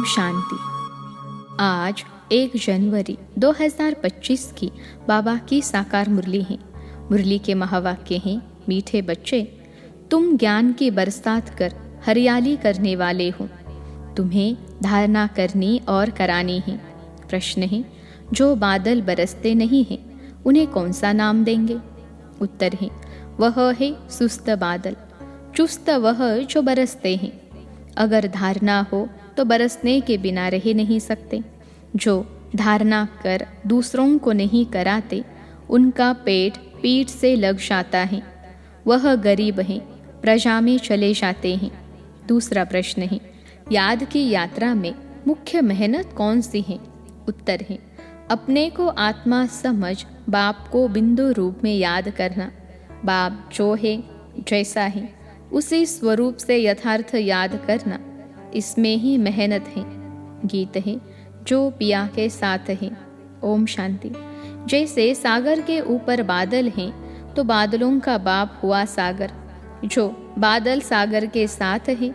शांति। आज 1 जनवरी 2025 की बाबा की साकार मुरली है। मुरली के महावाक्य हैं, मीठे बच्चे, तुम ज्ञान की बरसात कर हरियाली करने वाले हो। तुम्हें धारणा करनी और करानी है। प्रश्न है, जो बादल बरसते नहीं हैं उन्हें कौन सा नाम देंगे? उत्तर है, वह है सुस्त बादल। चुस्त वह जो बरसते हैं। अगर धारणा हो तो बरसने के बिना रह नहीं सकते। जो धारणा कर दूसरों को नहीं कराते, उनका पेट पीठ से लग जाता है। वह गरीब हैं, प्रजा में चले जाते हैं। दूसरा प्रश्न है, याद की यात्रा में मुख्य मेहनत कौन सी है? उत्तर है, अपने को आत्मा समझ बाप को बिंदु रूप में याद करना। बाप जो है, जैसा है, उसी स्वरूप से यथार्थ याद करना, इसमें ही मेहनत है। गीत है, जो पिया के साथ है। ओम शांति। जैसे सागर के ऊपर बादल हैं तो बादलों का बाप हुआ सागर। जो बादल सागर के साथ हैं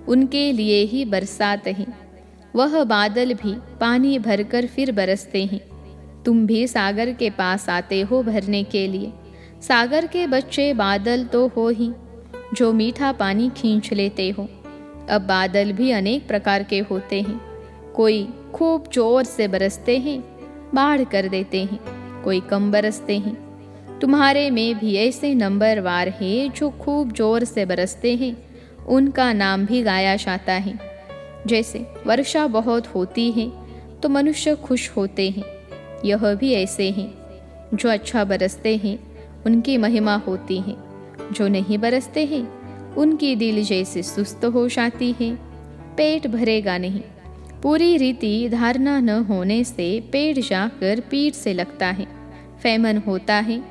उनके लिए ही बरसात है। वह बादल भी पानी भरकर फिर बरसते हैं। तुम भी सागर के पास आते हो भरने के लिए। सागर के बच्चे बादल तो हो ही, जो मीठा पानी खींच लेते हो। अब बादल भी अनेक प्रकार के होते हैं। कोई खूब जोर से बरसते हैं, बाढ़ कर देते हैं। कोई कम बरसते हैं। तुम्हारे में भी ऐसे नंबरवार हैं जो खूब जोर से बरसते हैं। उनका नाम भी गाया जाता है। जैसे वर्षा बहुत होती है तो मनुष्य खुश होते हैं, यह भी ऐसे हैं। जो अच्छा बरसते हैं उनकी महिमा होती है। जो नहीं बरसते हैं उनकी दिल जैसे सुस्त हो जाती है। पेट भरेगा नहीं। पूरी रीति धारणा न होने से पेट जाकर पीठ से लगता है। फैमन होता है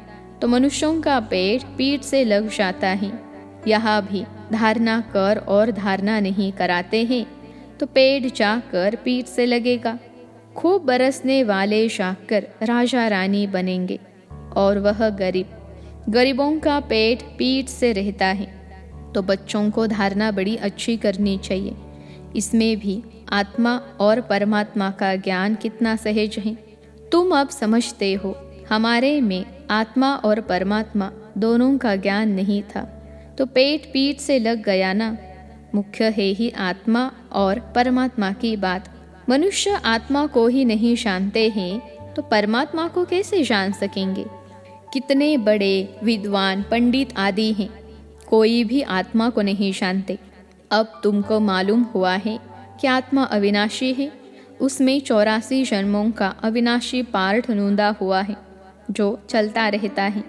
तो मनुष्यों का पेट पीठ से लग जाता है। यहाँ भी धारणा कर और धारणा नहीं कराते हैं तो पेट जाकर पीठ से लगेगा। खूब बरसने वाले जाकर राजा रानी बनेंगे और वह गरीबों का पेट पीठ से रहता है। तो बच्चों को धारणा बड़ी अच्छी करनी चाहिए। इसमें भी आत्मा और परमात्मा का ज्ञान कितना सहज है। तुम अब समझते हो, हमारे में आत्मा और परमात्मा दोनों का ज्ञान नहीं था तो पेट पीठ से लग गया ना। मुख्य है ही आत्मा और परमात्मा की बात। मनुष्य आत्मा को ही नहीं जानते हैं तो परमात्मा को कैसे जान सकेंगे? कितने बड़े विद्वान पंडित आदि हैं, कोई भी आत्मा को नहीं जानते। अब तुमको मालूम हुआ है कि आत्मा अविनाशी है। उसमें 84 जन्मों का अविनाशी पार्ट नूंदा हुआ है जो चलता रहता है।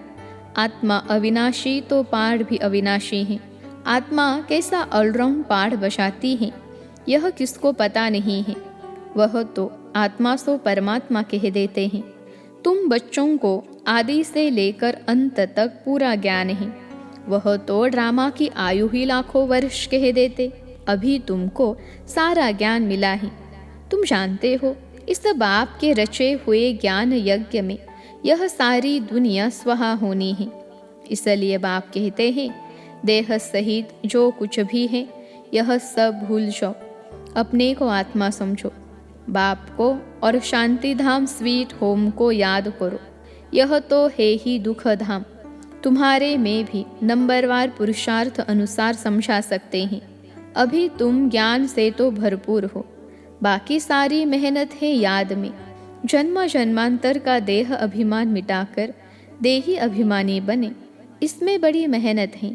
आत्मा अविनाशी तो पार्ट भी अविनाशी है। आत्मा कैसा ऑलराउंड पार्ट बजाती है यह किसको पता नहीं है। वह तो आत्मा सो परमात्मा कह देते हैं। तुम बच्चों को आदि से लेकर अंत तक पूरा ज्ञान है। वह तो ड्रामा की आयु ही लाखों वर्ष कह देते। अभी तुमको सारा ज्ञान मिला है। तुम जानते हो, इस बाप के रचे हुए ज्ञान यज्ञ में यह सारी दुनिया स्वाहा होनी है। इसलिए बाप कहते हैं, देह सहित जो कुछ भी है यह सब भूल जाओ, अपने को आत्मा समझो। बाप को और शांति धाम स्वीट होम को याद करो। यह तो है ही दुख धाम। तुम्हारे में भी नंबरवार पुरुषार्थ अनुसार समझा सकते हैं। अभी तुम ज्ञान से तो भरपूर हो। बाकी सारी मेहनत है याद में। जन्म जन्मांतर का देह अभिमान मिटाकर देही अभिमानी बने, इसमें बड़ी मेहनत है।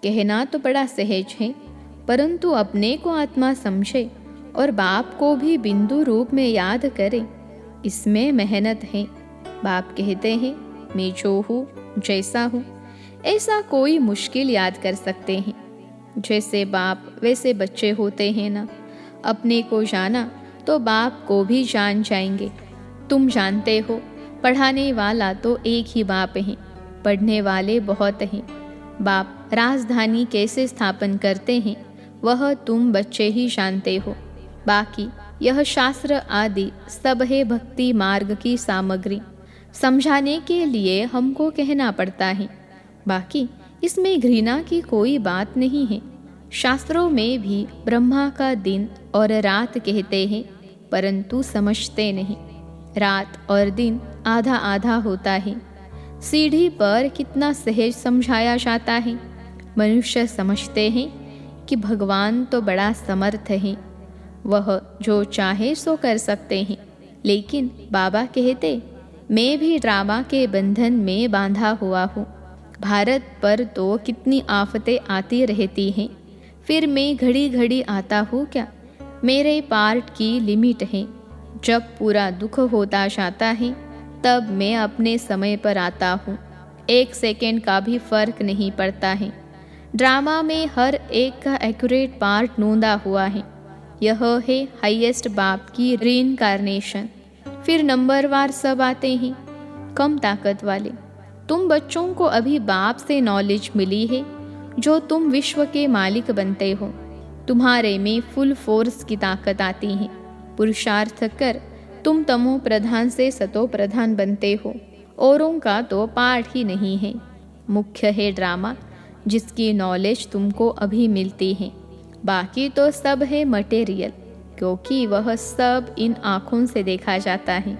कहना तो बड़ा सहज है, परंतु अपने को आत्मा समझे और बाप को भी बिंदु रूप में याद करे, इसमें मेहनत है। बाप कहते हैं, मैं जो हूँ, जैसा हूँ, ऐसा कोई मुश्किल याद कर सकते हैं। जैसे बाप वैसे बच्चे होते हैं ना। अपने को जाना तो बाप को भी जान जाएंगे। तुम जानते हो, पढ़ाने वाला तो एक ही बाप है, पढ़ने वाले बहुत हैं। बाप राजधानी कैसे स्थापन करते हैं वह तुम बच्चे ही जानते हो। बाकी यह शास्त्र आदि सब है भक्ति मार्ग की सामग्री। समझाने के लिए हमको कहना पड़ता है। बाकी इसमें घृणा की कोई बात नहीं है। शास्त्रों में भी ब्रह्मा का दिन और रात कहते हैं, परंतु समझते नहीं। रात और दिन आधा आधा होता है। सीढ़ी पर कितना सहज समझाया जाता है। मनुष्य समझते हैं कि भगवान तो बड़ा समर्थ है, वह जो चाहे सो कर सकते हैं। लेकिन बाबा कहते, मैं भी ड्रामा के बंधन में बांधा हुआ हूँ। भारत पर तो कितनी आफतें आती रहती हैं, फिर मैं घड़ी घड़ी आता हूँ क्या? मेरे पार्ट की लिमिट है। जब पूरा दुख होता जाता है तब मैं अपने समय पर आता हूँ। 1 सेकेंड का भी फर्क नहीं पड़ता है। ड्रामा में हर एक का एक्यूरेट पार्ट नोंदा हुआ है। यह है हाईएस्ट बाप की रीइंकार्नेशन। फिर नंबरवार सब आते हैं, कम ताकत वाले। तुम बच्चों को अभी बाप से नॉलेज मिली है, जो तुम विश्व के मालिक बनते हो। तुम्हारे में फुल फोर्स की ताकत आती है। पुरुषार्थ कर तुम तमो प्रधान से सतो प्रधान बनते हो। औरों का तो पाठ ही नहीं है। मुख्य है ड्रामा, जिसकी नॉलेज तुमको अभी मिलती है। बाकी तो सब है मटेरियल, क्योंकि वह सब इन आँखों से देखा जाता है।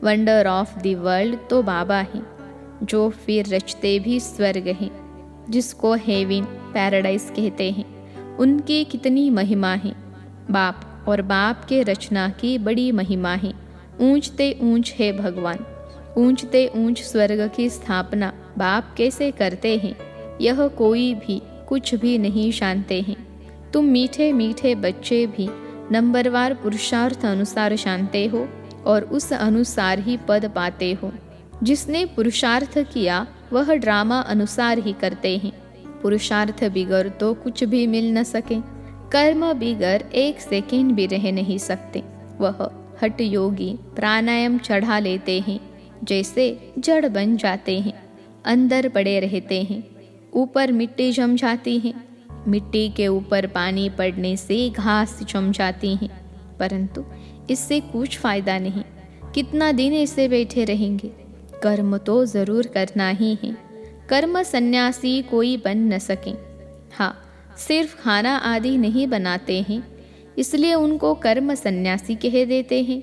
वंडर ऑफ द वर्ल्ड तो बाबा हैं, जो फिर रचते भी स्वर्ग हैं, जिसको हेवन पैराडाइज कहते हैं। उनकी कितनी महिमा है। बाप और बाप के रचना की बड़ी महिमा है। ऊंचते ऊंच है भगवान। ऊंचते ऊंच स्वर्ग की स्थापना बाप कैसे करते हैं, यह कोई भी कुछ भी नहीं जानते हैं। तुम मीठे मीठे बच्चे भी नंबरवार पुरुषार्थ अनुसार जानते हो और उस अनुसार ही पद पाते हो। जिसने पुरुषार्थ किया वह ड्रामा अनुसार ही करते हैं। पुरुषार्थ बिगर तो कुछ भी मिल न सके। कर्म बिगर 1 सेकेंड भी रह नहीं सकते। वह हठ योगी प्राणायाम चढ़ा लेते हैं, जैसे जड़ बन जाते हैं, अंदर पड़े रहते हैं। ऊपर मिट्टी जम जाती है, मिट्टी के ऊपर पानी पड़ने से घास जम जाती है, परंतु इससे कुछ फायदा नहीं। कितना दिन ऐसे बैठे रहेंगे? कर्म तो जरूर करना ही है। कर्म सन्यासी कोई बन न सके। हाँ, सिर्फ खाना आदि नहीं बनाते हैं, इसलिए उनको कर्म सन्यासी कह देते हैं।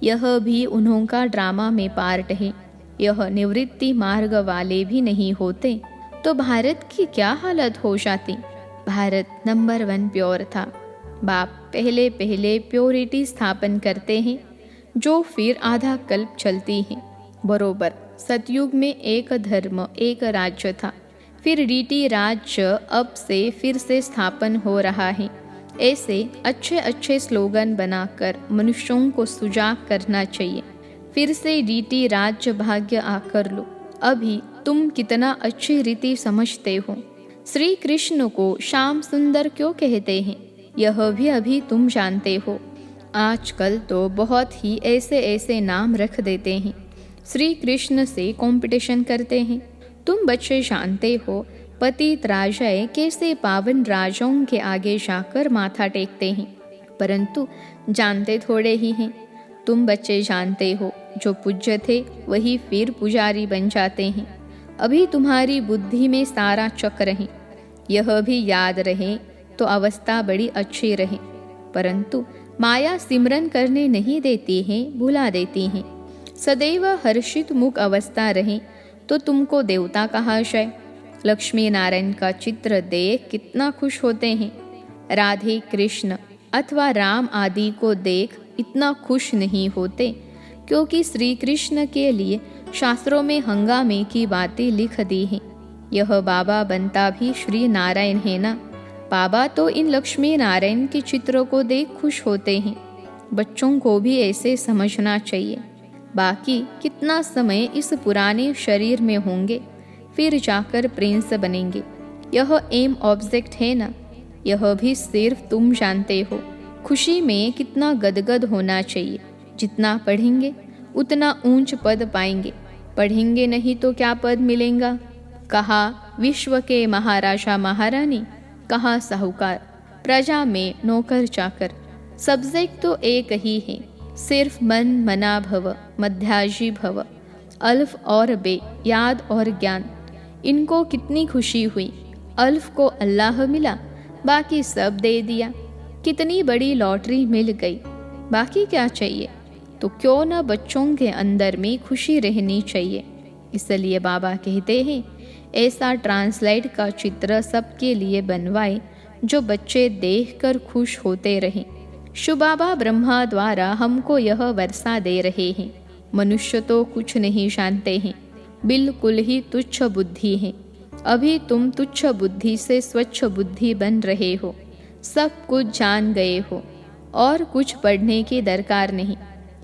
यह भी उन्हों का ड्रामा में पार्ट है। यह निवृत्ति मार्ग वाले भी नहीं होते तो भारत की क्या हालत हो जाती। भारत नंबर 1 प्योर था। बाप पहले पहले प्योरिटी स्थापन करते हैं, जो फिर आधा कल्प चलती है। बरोबर सतयुग में एक धर्म एक राज्य था, फिर डीटी राज्य अब से फिर से स्थापन हो रहा है। ऐसे अच्छे अच्छे स्लोगन बनाकर मनुष्यों को सुजाग करना चाहिए। फिर से डीटी राज्य भाग्य आकर लो। अभी तुम कितना अच्छी रीति समझते हो। श्री कृष्ण को श्याम सुंदर क्यों कहते हैं, यह भी अभी तुम जानते हो। आजकल तो बहुत ही ऐसे ऐसे नाम रख देते हैं। श्री कृष्ण से कंपटीशन करते हैं। तुम बच्चे जानते हो पतित राजाएं कैसे पावन राजाओं के आगे जाकर माथा टेकते हैं, परंतु जानते थोड़े ही हैं। तुम बच्चे जानते हो जो पूज्य थे वही फिर पुजारी बन जाते हैं। अभी तुम्हारी बुद्धि में सारा चक्र है। यह भी याद रहे तो अवस्था बड़ी अच्छी रहे, परंतु माया सिमरन करने नहीं देती है, भुला देती है। सदैव हर्षित मुख अवस्था रहे तो तुमको देवता कहा जाए। लक्ष्मी नारायण का चित्र देख कितना खुश होते हैं। राधे कृष्ण अथवा राम आदि को देख इतना खुश नहीं होते, क्योंकि श्री कृष्ण के लिए शास्त्रों में हंगामे की बातें लिख दी हैं। यह बाबा बनता भी श्री नारायण है ना। बाबा तो इन लक्ष्मी नारायण के चित्रों को देख खुश होते हैं। बच्चों को भी ऐसे समझना चाहिए। बाकी कितना समय इस पुराने शरीर में होंगे, फिर जाकर प्रिंस बनेंगे। यह एम ऑब्जेक्ट है ना, यह भी सिर्फ तुम जानते हो। खुशी में कितना गदगद होना चाहिए। जितना पढ़ेंगे उतना ऊंच पद पाएंगे, पढ़ेंगे नहीं तो क्या पद मिलेगा। कहा विश्व के महाराजा महारानी, कहा साहूकार, प्रजा में नौकर चाकर। सब्जेक्ट तो एक ही है, सिर्फ मन मना भव, मध्याजी भव। अल्फ और बे, याद और ज्ञान, इनको कितनी खुशी हुई। अल्फ को अल्लाह मिला, बाकी सब दे दिया। कितनी बड़ी लॉटरी मिल गई, बाकी क्या चाहिए? तो क्यों न बच्चों के अंदर में खुशी रहनी चाहिए। इसलिए बाबा कहते हैं, ऐसा ट्रांसलाइट का चित्र सबके लिए बनवाए जो बच्चे देखकर खुश होते रहें। शिव बाबा ब्रह्मा द्वारा हमको यह वर्षा दे रहे हैं। मनुष्य तो कुछ नहीं जानते हैं, बिल्कुल ही तुच्छ बुद्धि है। अभी तुम तुच्छ बुद्धि से स्वच्छ बुद्धि बन रहे हो, सब कुछ जान गए हो और कुछ पढ़ने की दरकार नहीं।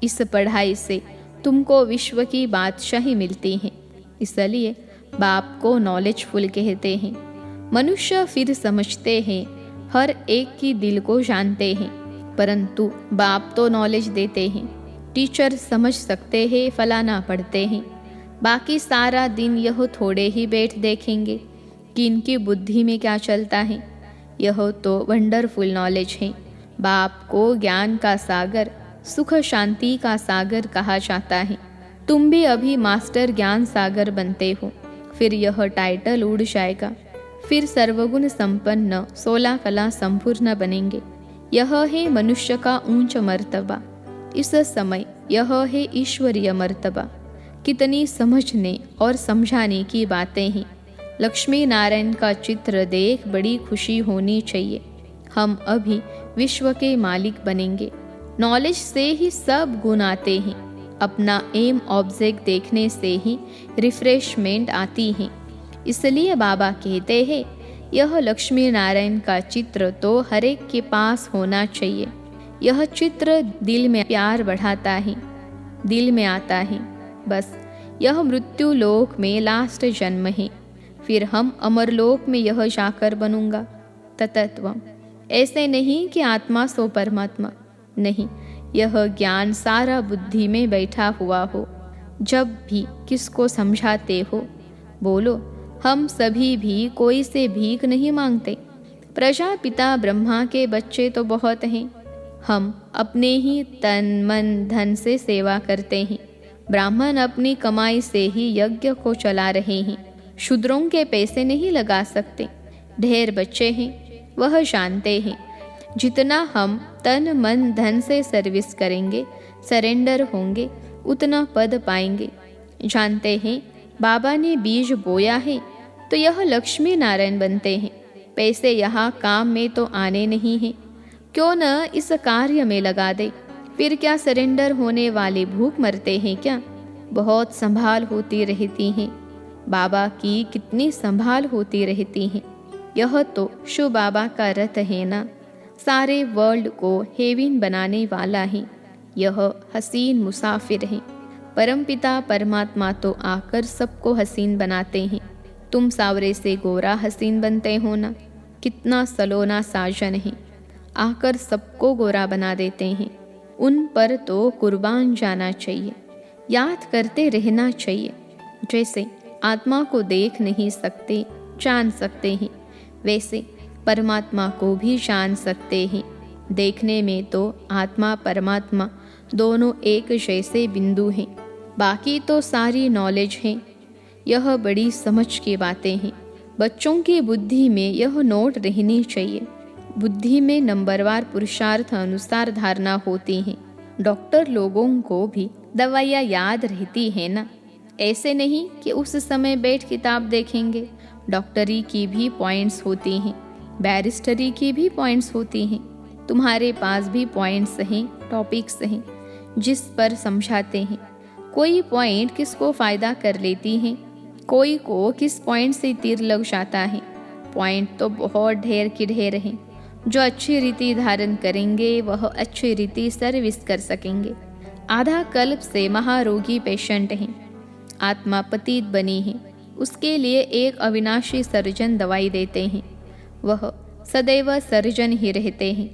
इस पढ़ाई से तुमको विश्व की बादशाही मिलती है। इसलिए बाप को नॉलेजफुल कहते हैं। मनुष्य फिर समझते हैं, हर एक की दिल को जानते हैं, परंतु बाप तो नॉलेज देते हैं। टीचर समझ सकते हैं, फलाना पढ़ते हैं, बाकी सारा दिन यह थोड़े ही बैठ देखेंगे कि इनकी बुद्धि में क्या चलता है। यह तो वंडरफुल नॉलेज है। बाप को ज्ञान का सागर, सुख शांति का सागर कहा जाता है। तुम भी अभी मास्टर ज्ञान सागर बनते हो, फिर यह टाइटल उड़ जाएगा। फिर सर्वगुण संपन्न 16 कला संपूर्ण बनेंगे। यह है मनुष्य का ऊंच मर्तबा। इस समय यह है ईश्वरीय मर्तबा। कितनी समझने और समझाने की बातें हैं। लक्ष्मी नारायण का चित्र देख बड़ी खुशी होनी चाहिए। हम अभी विश्व के मालिक बनेंगे। नॉलेज से ही सब गुण आते हैं। अपना एम ऑब्जेक्ट देखने से ही रिफ्रेशमेंट आती है। इसलिए बाबा कहते हैं, यह लक्ष्मी नारायण का चित्र तो हर एक के पास होना चाहिए। यह चित्र दिल में प्यार बढ़ाता है, दिल में आता है। बस यह मृत्यु लोक में लास्ट जन्म है, फिर हम अमरलोक में यह जाकर बनूंगा। ततत्वम, ऐसे नहीं कि आत्मा सो परमात्मा, नहीं, यह ज्ञान सारा बुद्धि में बैठा हुआ हो। जब भी किसको समझाते हो, बोलो हम सभी भी कोई से भीख नहीं मांगते। प्रजापिता ब्रह्मा के बच्चे तो बहुत हैं। हम अपने ही तन मन धन से सेवा करते हैं। ब्राह्मण अपनी कमाई से ही यज्ञ को चला रहे हैं। शूद्रों के पैसे नहीं लगा सकते। ढेर बच्चे हैं, वह जानते हैं जितना हम तन मन धन से सर्विस करेंगे, सरेंडर होंगे, उतना पद पाएंगे। जानते हैं बाबा ने बीज बोया है तो यह लक्ष्मी नारायण बनते हैं। पैसे यहाँ काम में तो आने नहीं हैं, क्यों न इस कार्य में लगा दे। फिर क्या सरेंडर होने वाले भूख मरते हैं क्या? बहुत संभाल होती रहती हैं। बाबा की कितनी संभाल होती रहती हैं। यह तो शिव बाबा का रथ है ना, सारे वर्ल्ड को हेविन बनाने वाला है। यह हसीन मुसाफिर है। परमपिता परमात्मा तो आकर सबको हसीन बनाते हैं। तुम सावरे से गोरा हसीन बनते हो ना, कितना सलोना साजन है, आकर सबको गोरा बना देते हैं। उन पर तो कुर्बान जाना चाहिए, याद करते रहना चाहिए। जैसे आत्मा को देख नहीं सकते, जान सकते हैं, वैसे परमात्मा को भी जान सकते हैं। देखने में तो आत्मा परमात्मा दोनों एक जैसे बिंदु हैं, बाकी तो सारी नॉलेज है। यह बड़ी समझ की बातें हैं। बच्चों की बुद्धि में यह नोट रहनी चाहिए। बुद्धि में नंबरवार पुरुषार्थ अनुसार धारणा होती है। डॉक्टर लोगों को भी दवाइयाँ याद रहती है ना, ऐसे नहीं कि उस समय बैठ किताब देखेंगे। डॉक्टरी की भी पॉइंट्स होती हैं, बैरिस्टरी की भी पॉइंट्स होती हैं। तुम्हारे पास भी पॉइंट्स हैं, टॉपिक्स हैं जिस पर समझाते हैं। कोई पॉइंट किसको फ़ायदा कर लेती हैं, कोई को किस पॉइंट से तीर लग जाता है। पॉइंट तो बहुत ढेर की ढेर हैं। जो अच्छी रीति धारण करेंगे वह अच्छी रीति सर्विस कर सकेंगे। आधा कल्प से महारोगी पेशेंट हैं, आत्मा पतित बनी है, उसके लिए एक अविनाशी सर्जन दवाई देते हैं। वह सदैव सर्जन ही रहते हैं,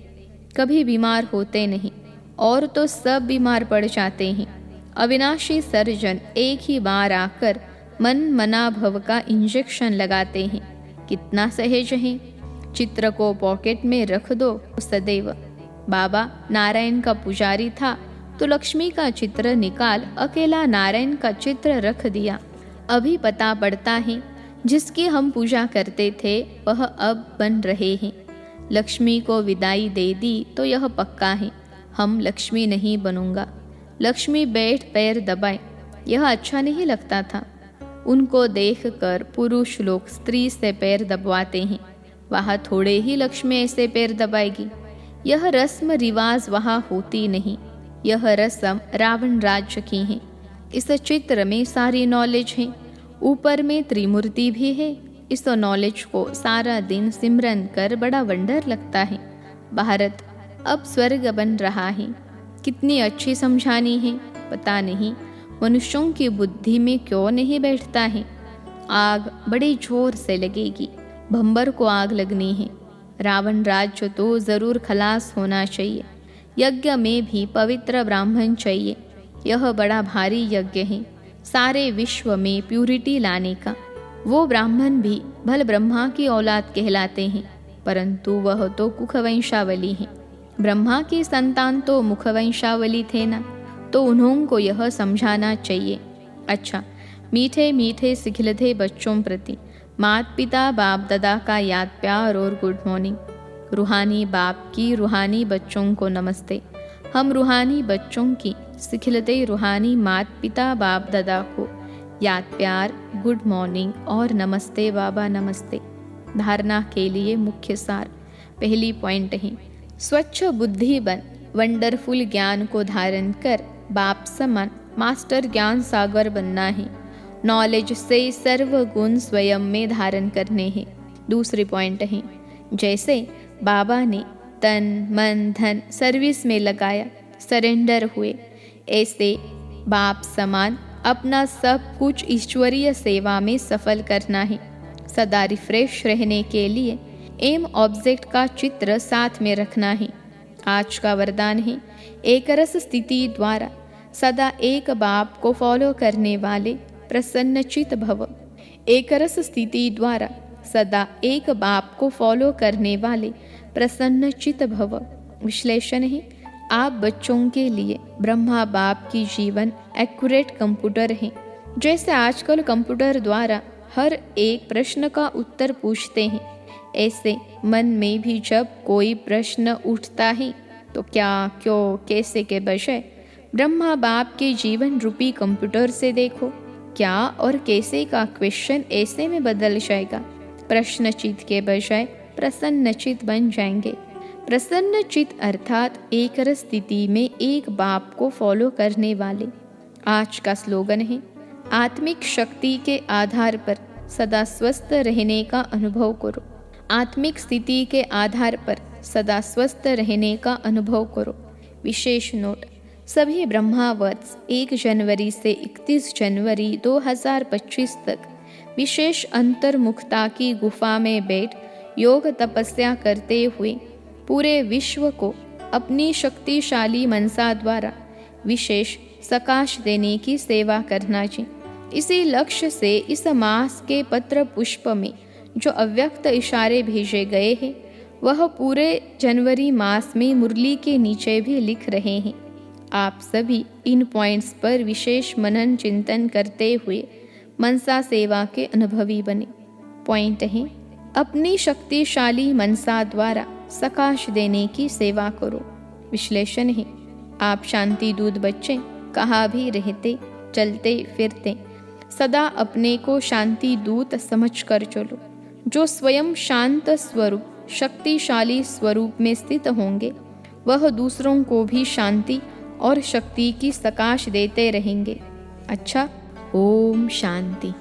कभी बीमार होते नहीं, और तो सब बीमार पड़ जाते हैं। अविनाशी सर्जन एक ही बार आकर मन मना भव का इंजेक्शन लगाते हैं। कितना सहज है। चित्र को पॉकेट में रख दो सदैव। बाबा नारायण का पुजारी था तो लक्ष्मी का चित्र निकाल अकेला नारायण का चित्र रख दिया। अभी पता पड़ता है जिसकी हम पूजा करते थे वह अब बन रहे हैं। लक्ष्मी को विदाई दे दी तो यह पक्का है, हम लक्ष्मी नहीं बनूंगा। लक्ष्मी बैठ पैर दबाए, यह अच्छा नहीं लगता था। उनको देखकर पुरुष लोग स्त्री से पैर दबवाते हैं, वहाँ थोड़े ही लक्ष्मी ऐसे पैर दबाएगी। यह रस्म रिवाज वहाँ होती नहीं, यह रस्म रावण राज्य की है। इस चित्र में सारी नॉलेज है, ऊपर में त्रिमूर्ति भी है। इस नॉलेज को सारा दिन सिमरन कर बड़ा वंडर लगता है। भारत अब स्वर्ग बन रहा है, कितनी अच्छी समझानी है। पता नहीं मनुष्यों की बुद्धि में क्यों नहीं बैठता है। आग बड़े जोर से लगेगी, भंबर को आग लगनी है। रावण राज्य तो जरूर खलास होना चाहिए। यज्ञ में भी पवित्र ब्राह्मण चाहिए। यह बड़ा भारी यज्ञ है, सारे विश्व में प्यूरिटी लाने का। वो ब्राह्मण भी भल ब्रह्मा की औलाद कहलाते हैं, परंतु वह तो कुखवंशावली है। ब्रह्मा की संतान तो मुखवंशावली थे ना, तो उन्हों को यह समझाना चाहिए। अच्छा, मीठे मीठे सिखलते बच्चों प्रति माता पिता बाप दादा का याद प्यार और गुड मॉर्निंग। रूहानी बाप की रूहानी बच्चों को नमस्ते। हम रूहानी बच्चों की सिखलते रूहानी माता पिता बाप दादा को याद प्यार, गुड मॉर्निंग और नमस्ते बाबा नमस्ते। धारणा के लिए मुख्य सार। पहली पॉइंट है, स्वच्छ बुद्धि बन वंडरफुल ज्ञान को धारण कर बाप समान मास्टर ज्ञान सागर बनना है। नॉलेज से सर्व गुण स्वयं में धारण करने हैं। दूसरी पॉइंट है, जैसे बाबा ने तन मन धन सर्विस में लगाया, सरेंडर हुए, ऐसे बाप समान अपना सब कुछ ईश्वरीय सेवा में सफल करना है। सदा रिफ्रेश रहने के लिए एम ऑब्जेक्ट का चित्र साथ में रखना है। आज का वरदान है, एक रस स्थिति द्वारा सदा एक बाप को फॉलो करने वाले प्रसन्नचित भव। एक रस स्थिति द्वारा सदा एक बाप को फॉलो करने वाले प्रसन्नचित भव। विश्लेषण है, आप बच्चों के लिए ब्रह्मा बाप की जीवन एक्यूरेट कंप्यूटर है। जैसे आजकल कंप्यूटर द्वारा हर एक प्रश्न का उत्तर पूछते हैं, ऐसे मन में भी जब कोई प्रश्न उठता है तो क्या, क्यों, कैसे के बजाय ब्रह्मा बाप के जीवन रूपी कंप्यूटर से देखो, क्या और कैसे का क्वेश्चन ऐसे में बदल जाएगा। प्रश्नचित के बजाय प्रसन्नचित बन जाएंगे। प्रसन्नचित अर्थात एक रस स्थिति में एक बाप को फॉलो करने वाले। आज का स्लोगन है, आत्मिक शक्ति के आधार पर सदा स्वस्थ रहने का अनुभव करो। आत्मिक स्थिति के आधार पर सदा स्वस्थ रहने का अनुभव करो। विशेष नोट, सभी ब्रह्मावर्ष 1 जनवरी से 31 जनवरी 2025 तक विशेष अंतर्मुखता की गुफा में बैठ योग तपस्या करते हुए पूरे विश्व को अपनी शक्तिशाली मनसा द्वारा विशेष सकाश देने की सेवा करना चाहिए। इसी लक्ष्य से इस मास के पत्र पुष्प में जो अव्यक्त इशारे भेजे गए हैं, वह पूरे जनवरी मास में मुरली के नीचे भी लिख रहे हैं। आप सभी इन पॉइंट्स पर विशेष मनन चिंतन करते हुए मनसा सेवा के अनुभवी बने। पॉइंट है, अपनी शक्तिशाली मनसा द्वारा सकाश देने की सेवा करो। विश्लेषण है, आप शांति दूत बच्चे कहाँ भी रहते, चलते फिरते सदा अपने को शांति दूत समझकर चलो। जो स्वयं शांत स्वरूप शक्तिशाली स्वरूप में स्थित होंगे, वह दूसरों को भी शांति और शक्ति की सकाश देते रहेंगे। अच्छा, ओम शांति।